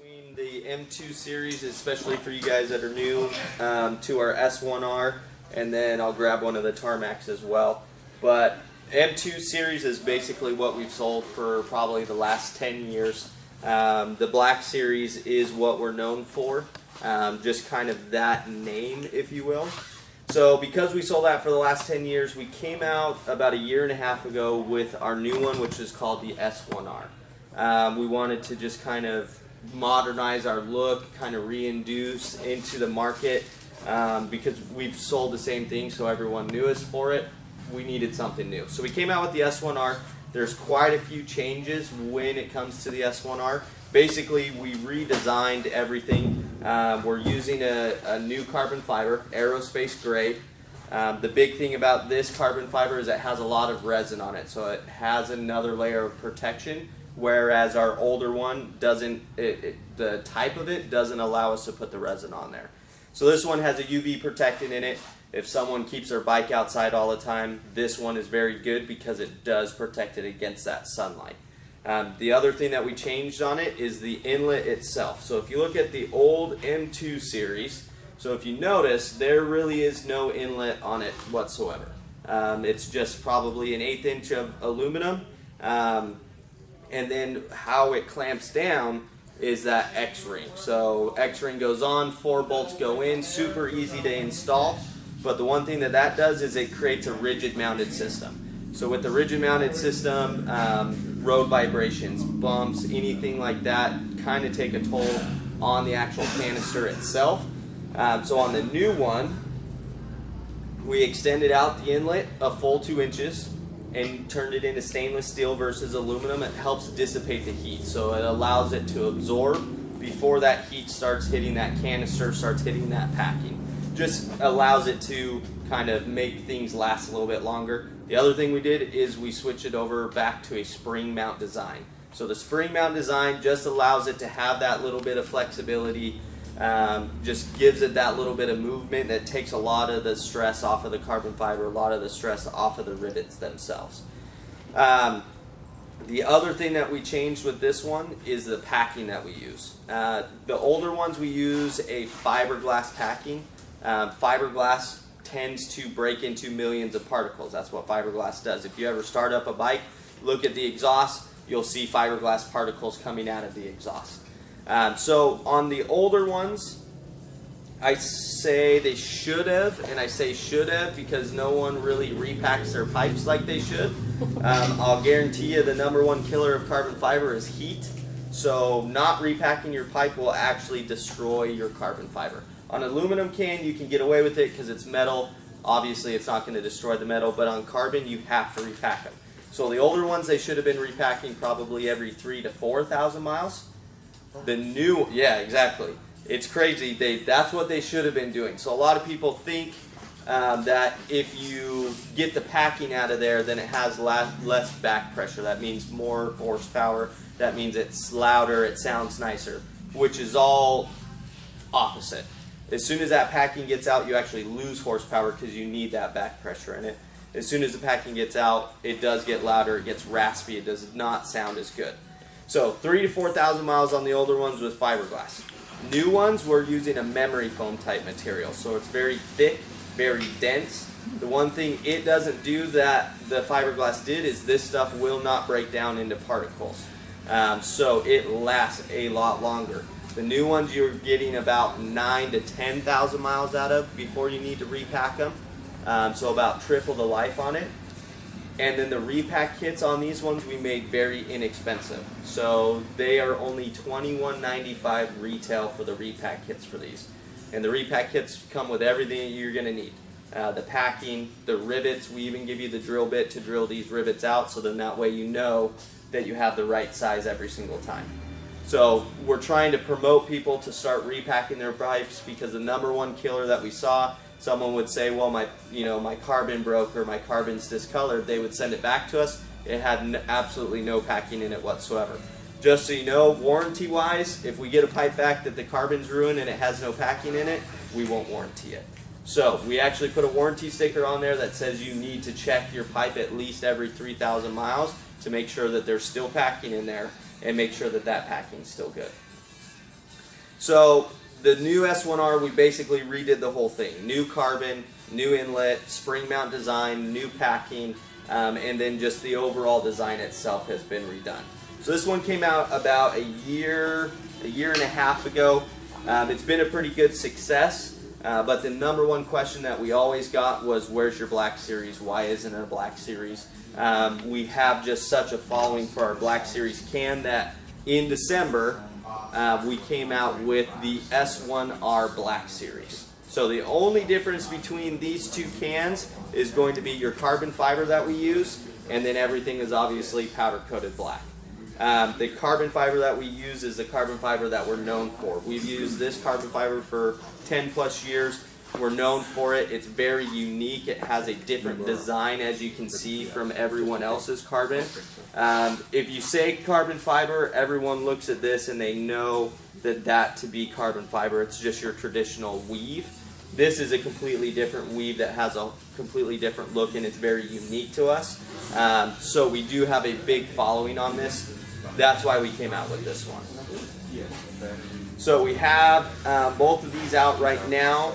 between the M2 series, especially for you guys that are new to our S1R, and then I'll grab one of the Tarmacs as well. But M2 series is basically what we've sold for probably the last 10 years. The Black series is what we're known for, just kind of that name, if you will. So because we sold that for the last 10 years, we came out about a year and a half ago with our new one, which is called the S1R. We wanted to just kind of modernize our look, kind of reintroduce into the market, because we've sold the same thing, so everyone knew us for it. We needed something new. So we came out with the S1R. There's quite a few changes when it comes to the S1R. Basically, we redesigned everything. We're using a new carbon fiber, aerospace grade. The big thing about this carbon fiber is it has a lot of resin on it, so it has another layer of protection, whereas our older one doesn't, the type of it doesn't allow us to put the resin on there. So this one has a UV protectant in it. If someone keeps their bike outside all the time, this one is very good because it does protect it against that sunlight. The other thing that we changed on it is the inlet itself. So if you look at the old M2 series, so if you notice, there really is no inlet on it whatsoever. It's just probably an 1/8 inch of aluminum, and then how it clamps down is that X-ring. So X-ring goes on, 4 bolts go in, super easy to install. But the one thing that does is it creates a rigid mounted system. So with the rigid mounted system, road vibrations, bumps, anything like that kind of take a toll on the actual canister itself. So on the new one, we extended out the inlet a full 2 inches and turned it into stainless steel versus aluminum. It helps dissipate the heat, so it allows it to absorb before that heat starts hitting that canister, starts hitting that packing. Just allows it to kind of make things last a little bit longer. The other thing we did is we switched it over back to a spring mount design. So the spring mount design just allows it to have that little bit of flexibility, just gives it that little bit of movement that takes a lot of the stress off of the carbon fiber, a lot of the stress off of the rivets themselves. The other thing that we changed with this one is the packing that we use. The older ones we use a fiberglass packing. Fiberglass tends to break into millions of particles. That's what fiberglass does. If you ever start up a bike, look at the exhaust, you'll see fiberglass particles coming out of the exhaust. So on the older ones, I say they should have, and I say should have because no one really repacks their pipes like they should. I'll guarantee you the #1 killer of carbon fiber is heat. So not repacking your pipe will actually destroy your carbon fiber. On aluminum can, you can get away with it because it's metal. Obviously, it's not going to destroy the metal, but on carbon, you have to repack them. So the older ones, they should have been repacking probably every 3,000 to 4,000 miles. The new, yeah, exactly. It's crazy. That's what they should have been doing. So a lot of people think that if you get the packing out of there, then it has less back pressure. That means more horsepower. That means it's louder, it sounds nicer, which is all opposite. As soon as that packing gets out, you actually lose horsepower because you need that back pressure in it. As soon as the packing gets out, it does get louder, it gets raspy, it does not sound as good. So 3,000 to 4,000 miles on the older ones with fiberglass. New ones, we're using a memory foam type material. So it's very thick, very dense. The one thing it doesn't do that the fiberglass did is this stuff will not break down into particles. So it lasts a lot longer. The new ones you're getting about 9,000 to 10,000 miles out of before you need to repack them. So about triple the life on it. And then the repack kits on these ones we made very inexpensive. So they are only $21.95 retail for the repack kits for these. And the repack kits come with everything you're going to need. The packing, the rivets, we even give you the drill bit to drill these rivets out, so then that way you know that you have the right size every single time. So we're trying to promote people to start repacking their pipes because the #1 killer that we saw, someone would say, well, my carbon broke or my carbon's discolored. They would send it back to us. It had absolutely no packing in it whatsoever. Just so you know, warranty-wise, if we get a pipe back that the carbon's ruined and it has no packing in it, we won't warranty it. So we actually put a warranty sticker on there that says you need to check your pipe at least every 3,000 miles to make sure that there's still packing in there and make sure that that packing is still good. So the new S1R, we basically redid the whole thing. New carbon, new inlet, spring mount design, new packing, and then just the overall design itself has been redone. So this one came out about a year and a half ago. It's been a pretty good success, but the number one question that we always got was, where's your Black Series? Why isn't it a Black Series? We have just such a following for our Black Series can that in December, we came out with the S1R Black Series. So the only difference between these two cans is going to be your carbon fiber that we use, and then everything is obviously powder coated black. The carbon fiber that we use is the carbon fiber that we're known for. We've used this carbon fiber for 10 plus years. We're known for it. It's very unique. It has a different design, as you can see from everyone else's carbon. If you say carbon fiber, everyone looks at this and they know that to be carbon fiber. It's just your traditional weave. This is a completely different weave that has a completely different look, and it's very unique to us. So we do have a big following on this. That's why we came out with this one. So we have both of these out right now.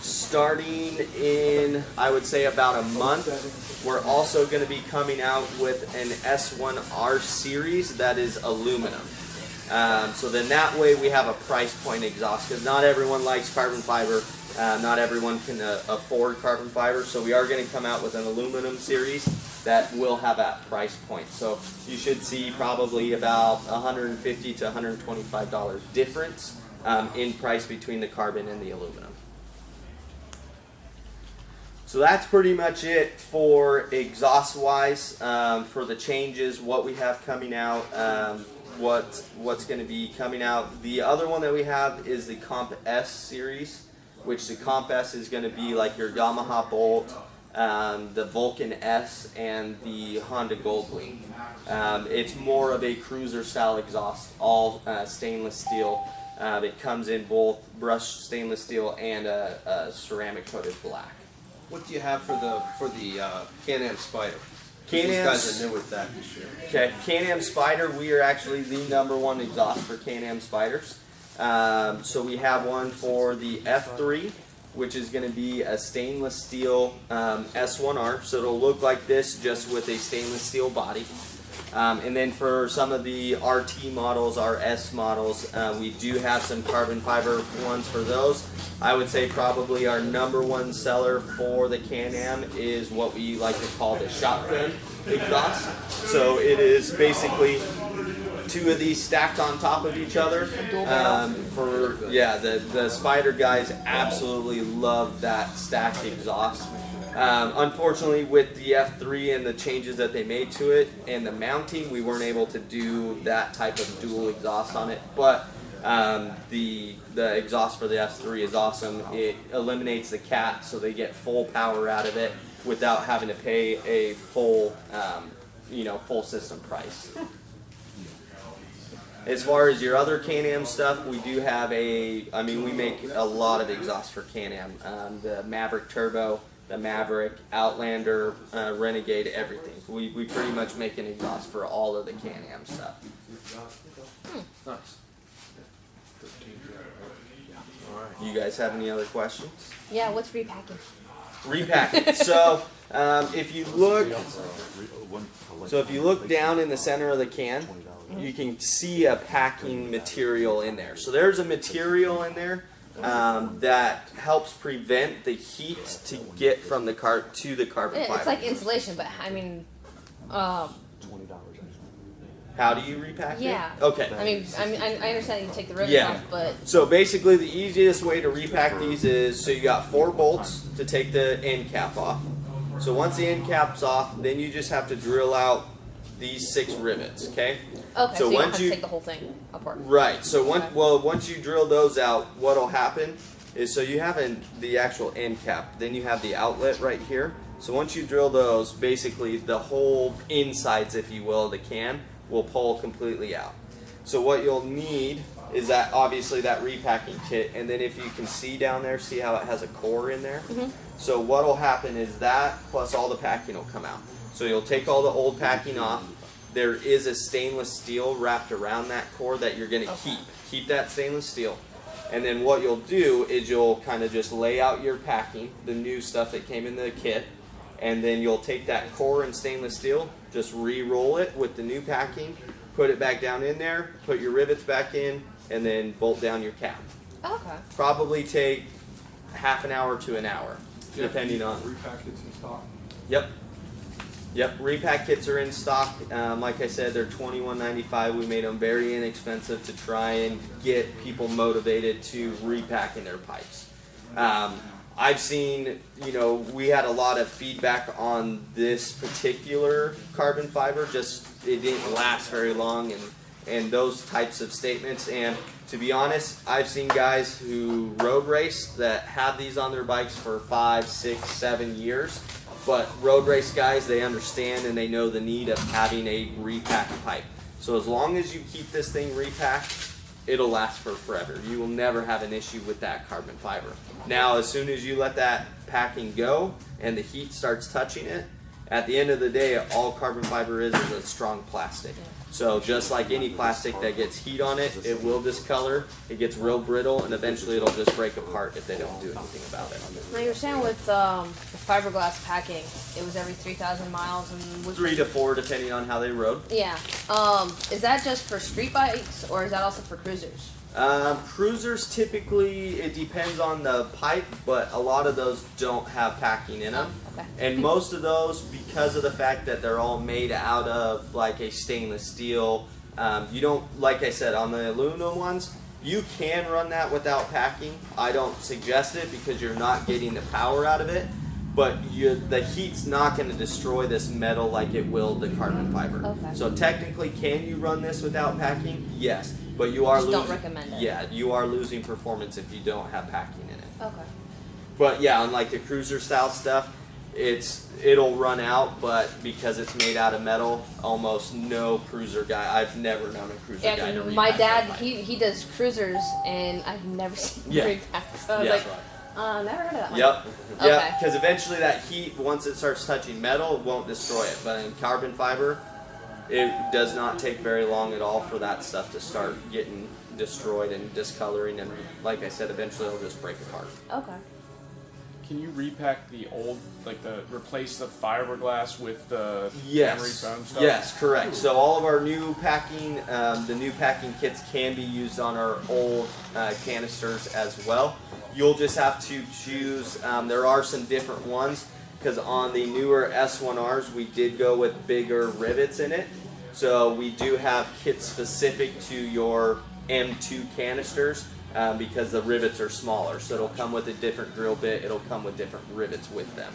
Starting in, I would say, about a month, we're also going to be coming out with an S1R series that is aluminum. So then that way we have a price point exhaust, because not everyone likes carbon fiber. Not everyone can afford carbon fiber, so we are going to come out with an aluminum series that will have that price point. So you should see probably about $150 to $125 difference in price between the carbon and the aluminum. So that's pretty much it for exhaust-wise, for the changes, what we have coming out, what's going to be coming out. The other one that we have is the Comp S series, which the Comp S is going to be like your Yamaha Bolt, the Vulcan S, and the Honda Goldwing. It's more of a cruiser-style exhaust, all stainless steel. It comes in both brushed stainless steel and a ceramic-coated black. What do you have for the Can-Am Spider? Can-Am, these guys are new with that this year. Okay, Can-Am Spider, we are actually the #1 exhaust for Can-Am Spiders. So we have one for the F3, which is going to be a stainless steel S1R. So it'll look like this, just with a stainless steel body. And then for some of the RT models, our S models, we do have some carbon fiber ones for those. I would say probably our #1 seller for the Can-Am is what we like to call the shotgun exhaust. So it is basically two of these stacked on top of each other. The Spider guys absolutely love that stacked exhaust. Unfortunately, with the F3 and the changes that they made to it and the mounting, we weren't able to do that type of dual exhaust on it. But the exhaust for the F3 is awesome. It eliminates the cat, so they get full power out of it without having to pay a full system price. As far as your other Can-Am stuff, we do have we make a lot of exhausts for Can-Am. The Maverick Turbo, the Maverick, Outlander, Renegade, everything. We pretty much make an exhaust for all of the Can-Am stuff. Nice. You guys have any other questions? Yeah, what's repacking? Repacking. So if you look down in the center of the can, you can see a packing material in there. So there's a material in there that helps prevent the heat to get from the to the carbon fiber. It's like insulation, but I mean, how do you repack yeah. it? Okay. I understand you take the rivet Yeah. off, but So basically, the easiest way to repack these is, so you got 4 bolts to take the end cap off. So once the end cap's off, then you just have to drill out these 6 rivets. Okay. okay, so you don't once have to take the whole thing apart. Right. So once you drill those out, what'll happen is, so you have the actual end cap, then you have the outlet right here. So once you drill those, basically the whole insides, if you will, of the can will pull completely out. So what you'll need is that, obviously, that repacking kit, and then if you can see down there, see how it has a core in there? Mm-hmm. So what'll happen is that plus all the packing will come out. So you'll take all the old packing off. There is a stainless steel wrapped around that core that you're going to keep. keep that stainless steel. And then what you'll do is you'll kind of just lay out your packing, the new stuff that came in the kit, and then you'll take that core and stainless steel, just re-roll it with the new packing, put it back down in there, put your rivets back in, and then bolt down your cap. Okay. Probably take half an hour to an hour, depending on. Repack kits in stock. Yep. Yep. Repack kits are in stock. Like I said, they're $21.95. We made them very inexpensive to try and get people motivated to repacking their pipes. I've seen, you know, we had a lot of feedback on this particular carbon fiber. Just it didn't last very long, and those types of statements. And to be honest, I've seen guys who road race that have these on their bikes for 5, 6, 7 years. But road race guys, they understand and they know the need of having a repacked pipe. So as long as you keep this thing repacked, it'll last for forever. You will never have an issue with that carbon fiber. Now, as soon as you let that packing go and the heat starts touching it, at the end of the day, all carbon fiber is a strong plastic. So just like any plastic that gets heat on it, it will discolor, it gets real brittle, and eventually it'll just break apart if they don't do anything about it. Now you were saying with the fiberglass packing, it was every 3,000 miles and was 3 to 4 depending on how they rode. Yeah. Is that just for street bikes or is that also for cruisers? Cruisers typically, it depends on the pipe, but a lot of those don't have packing in them. Okay. And most of those, because of the fact that they're all made out of like a stainless steel, you don't, like I said, on the aluminum ones, you can run that without packing. I don't suggest it because you're not getting the power out of it, but the heat's not going to destroy this metal like it will the carbon fiber. Okay. So technically, can you run this without packing? Yes. But you are Just losing. don't recommend it. Yeah, you are losing performance if you don't have packing in it. Okay. But yeah, on like the cruiser style stuff, it'll run out. But because it's made out of metal, almost no cruiser guy. I've never known a cruiser guy to Yeah, repack my their dad, bike. he does cruisers and I've never seen Yeah. repack. So I was Yeah. like, never heard of that one. Yep. Okay. Yeah, because eventually that heat, once it starts touching metal, it won't destroy it. But in carbon fiber, it does not take very long at all for that stuff to start getting destroyed and discoloring, and like I said, eventually it'll just break apart. Okay. Can you repack the old, replace the fiberglass with the Yes. memory foam stuff? Yes, correct. So all of our new packing, the new packing kits can be used on our old canisters as well. You'll just have to choose. There are some different ones because on the newer S1Rs we did go with bigger rivets in it. So we do have kits specific to your M2 canisters because the rivets are smaller. So it'll come with a different drill bit. It'll come with different rivets with them.